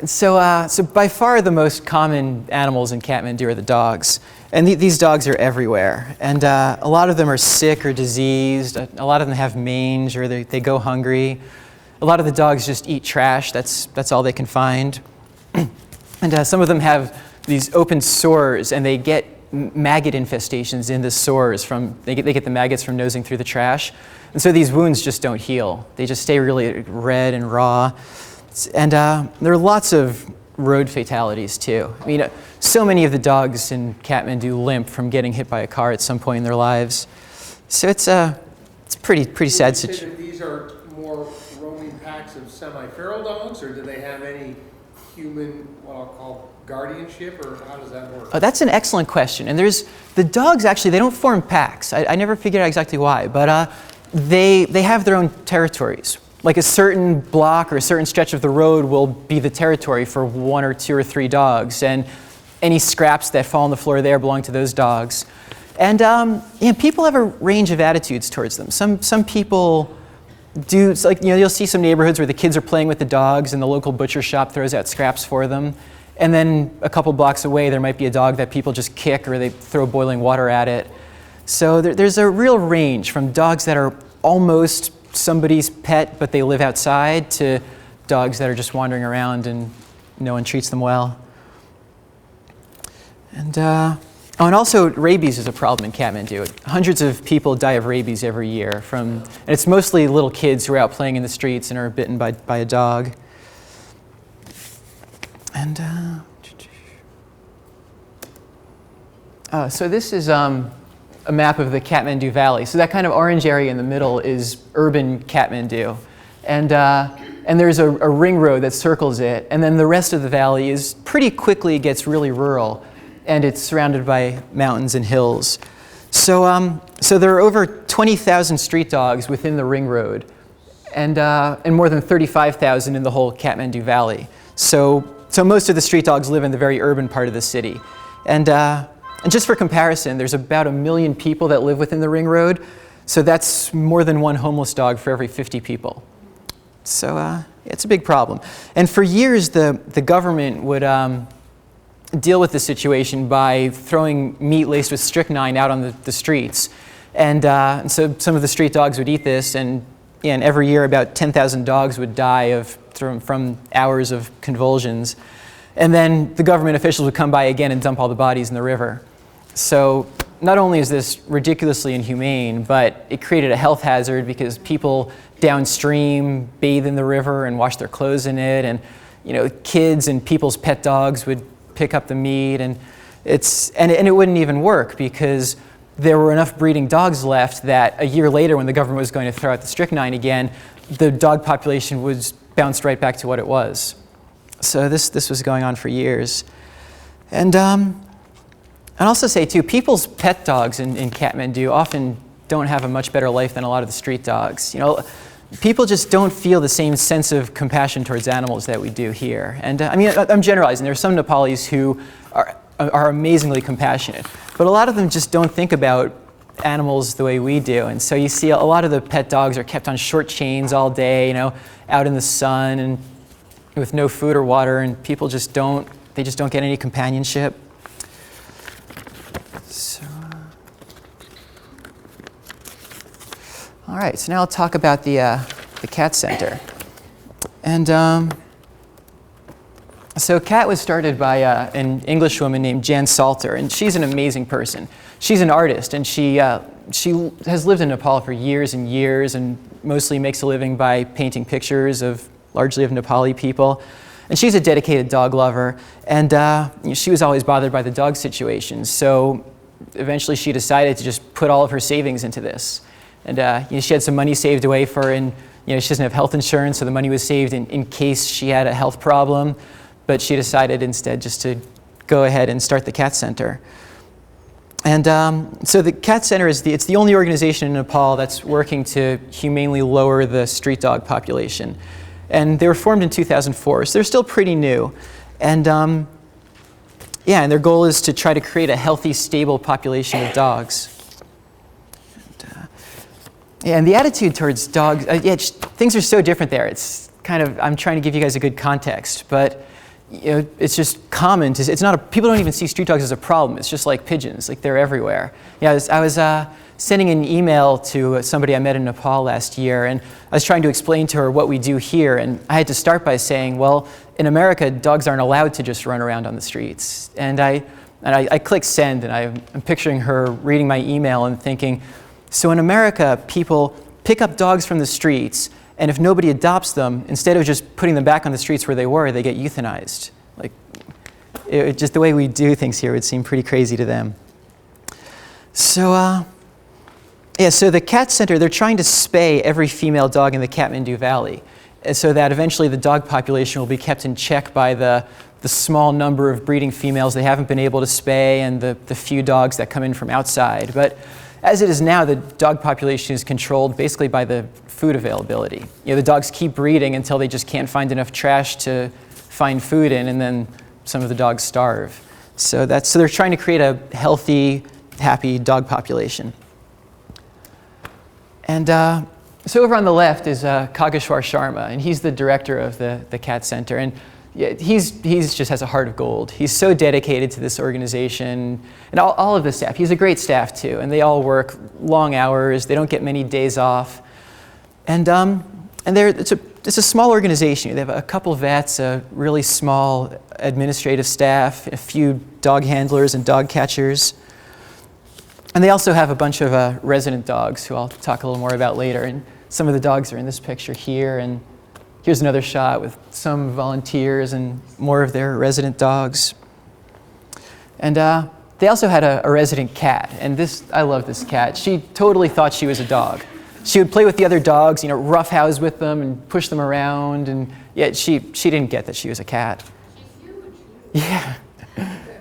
So by far the most common animals in Kathmandu are the dogs. And these dogs are everywhere. And a lot of them are sick or diseased. A lot of them have mange or they go hungry. A lot of the dogs just eat trash. That's all they can find. And some of them have these open sores, and they get maggot infestations in the sores they get the maggots from nosing through the trash. And so these wounds just don't heal. They just stay really red and raw. And there are lots of road fatalities too. I mean, so many of the dogs in Kathmandu limp from getting hit by a car at some point in their lives. So it's pretty sad situation. Would you say that these are more roaming packs of semi-feral dogs, or do they have any human, what I'll call guardianship, or how does that work? Oh, that's an excellent question. And the dogs actually, they don't form packs. I never figured out exactly why, but they have their own territories. Like a certain block or a certain stretch of the road will be the territory for 1 or 2 or 3 dogs, and any scraps that fall on the floor there belong to those dogs. And people have a range of attitudes towards them. Some people do, it's like, you'll see some neighborhoods where the kids are playing with the dogs and the local butcher shop throws out scraps for them. And then a couple blocks away there might be a dog that people just kick or they throw boiling water at it. So there's a real range from dogs that are almost somebody's pet but they live outside to dogs that are just wandering around and no one treats them well. And and also rabies is a problem in Kathmandu. Hundreds of people die of rabies every year and it's mostly little kids who are out playing in the streets and are bitten by a dog. And so this is a map of the Kathmandu Valley. So that kind of orange area in the middle is urban Kathmandu. And there's a ring road that circles it. And then the rest of the valley pretty quickly gets really rural. And it's surrounded by mountains and hills. So there are over 20,000 street dogs within the ring road. And more than 35,000 in the whole Kathmandu Valley. So most of the street dogs live in the very urban part of the city. And just for comparison, there's about 1 million people that live within the ring road. So that's more than 1 homeless dog for every 50 people. So it's a big problem. And for years, the government would deal with the situation by throwing meat laced with strychnine out on the streets. And so some of the street dogs would eat this, and every year about 10,000 dogs would die from hours of convulsions. And then the government officials would come by again and dump all the bodies in the river. So not only is this ridiculously inhumane, but it created a health hazard because people downstream bathe in the river and wash their clothes in it, and kids and people's pet dogs would pick up the meat, and it wouldn't even work because there were enough breeding dogs left that a year later, when the government was going to throw out the strychnine again, the dog population was bounced right back to what it was. So this was going on for years. And I'd also say too, people's pet dogs in Kathmandu often don't have a much better life than a lot of the street dogs. People just don't feel the same sense of compassion towards animals that we do here. And I'm generalizing. There are some Nepalis who are amazingly compassionate, but a lot of them just don't think about animals the way we do. And so you see a lot of the pet dogs are kept on short chains all day, out in the sun and with no food or water, and people just don't get any companionship. So, all right, so now I'll talk about the cat center. And so CAT was started by an English woman named Jan Salter, and she's an amazing person. She's an artist, and she has lived in Nepal for years and years, and mostly makes a living by painting pictures largely of Nepali people. And she's a dedicated dog lover, and she was always bothered by the dog situation. So eventually she decided to just put all of her savings into this. And she had some money saved away and she doesn't have health insurance, so the money was saved in case she had a health problem. But she decided instead just to go ahead and start the cat center. And so the cat center it's the only organization in Nepal that's working to humanely lower the street dog population. And they were formed in 2004, so they're still pretty new. And and their goal is to try to create a healthy, stable population of dogs. And the attitude towards dogs, things are so different there. It's I'm trying to give you guys a good context, but it's just common to, it's not people don't even see street dogs as a problem. It's just like pigeons, like they're everywhere. Yeah, I was sending an email to somebody I met in Nepal last year, and I was trying to explain to her what we do here, and I had to start by saying, well, in America, dogs aren't allowed to just run around on the streets. And I clicked send, and I'm picturing her reading my email and thinking, so in America, people pick up dogs from the streets, and if nobody adopts them, instead of just putting them back on the streets where they were, they get euthanized. Like, just the way we do things here would seem pretty crazy to them. So, yeah, so the cat center, they're trying to spay every female dog in the Kathmandu Valley, so that eventually the dog population will be kept in check by the small number of breeding females they haven't been able to spay and the few dogs that come in from outside. But as it is now, the dog population is controlled basically by the food availability. The dogs keep breeding until they just can't find enough trash to find food in, and then some of the dogs starve. So they're trying to create a healthy, happy dog population. And so over on the left is Kageshwar Sharma, and he's the director of the cat center. And yeah, he's just has a heart of gold. He's so dedicated to this organization, and all of the staff. He's a great staff too, and they all work long hours. They don't get many days off, and it's a small organization. They have a couple vets, a really small administrative staff, a few dog handlers and dog catchers, and they also have a bunch of resident dogs who I'll talk a little more about later. And some of the dogs are in this picture here, and here's another shot with some volunteers and more of their resident dogs. And they also had a resident cat, and I love this cat. She totally thought she was a dog. She would play with the other dogs, roughhouse with them and push them around, and yet she didn't get that she was a cat. She's huge. Yeah,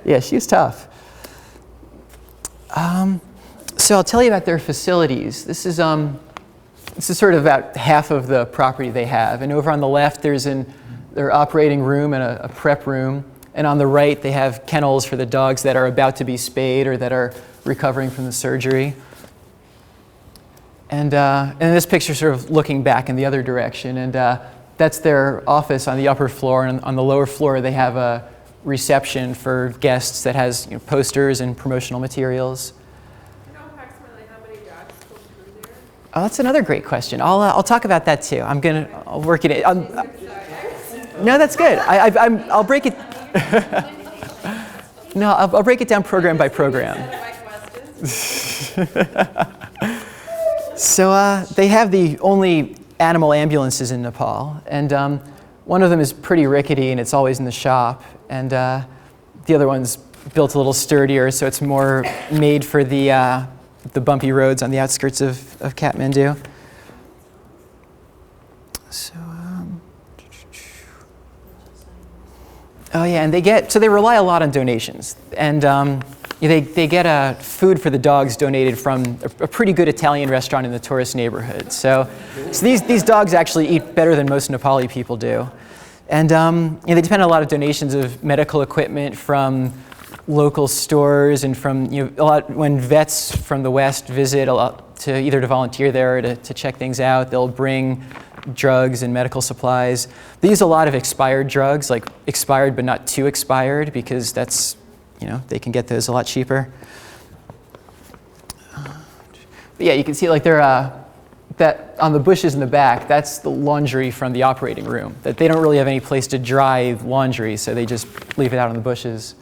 yeah, she was tough. So I'll tell you about their facilities. This is sort of about half of the property they have. And over on the left, there's their operating room and a prep room. And on the right, they have kennels for the dogs that are about to be spayed or that are recovering from the surgery. And this picture sort of looking back in the other direction. And that's their office on the upper floor. And on the lower floor, they have a reception for guests that has posters and promotional materials. Approximately how many dogs go through there? Oh, that's another great question. I'll talk about that too. I'll work it in. No, that's good. I'll break it. No, I'll break it down program by program. So they have the only animal ambulances in Nepal, and one of them is pretty rickety and it's always in the shop, and the other one's built a little sturdier, so it's more made for the bumpy roads on the outskirts of Kathmandu. So, oh yeah, and they rely a lot on donations, and they get food for the dogs donated from a pretty good Italian restaurant in the tourist neighborhood. So these dogs actually eat better than most Nepali people do, and they depend on a lot of donations of medical equipment from local stores and from a lot when vets from the West visit a lot to volunteer there or to check things out. They'll bring drugs and medical supplies. They use a lot of expired drugs, like expired but not too expired, because that's they can get those a lot cheaper. But yeah, you can see like that on the bushes in the back, that's the laundry from the operating room. That they don't really have any place to dry laundry, so they just leave it out on the bushes.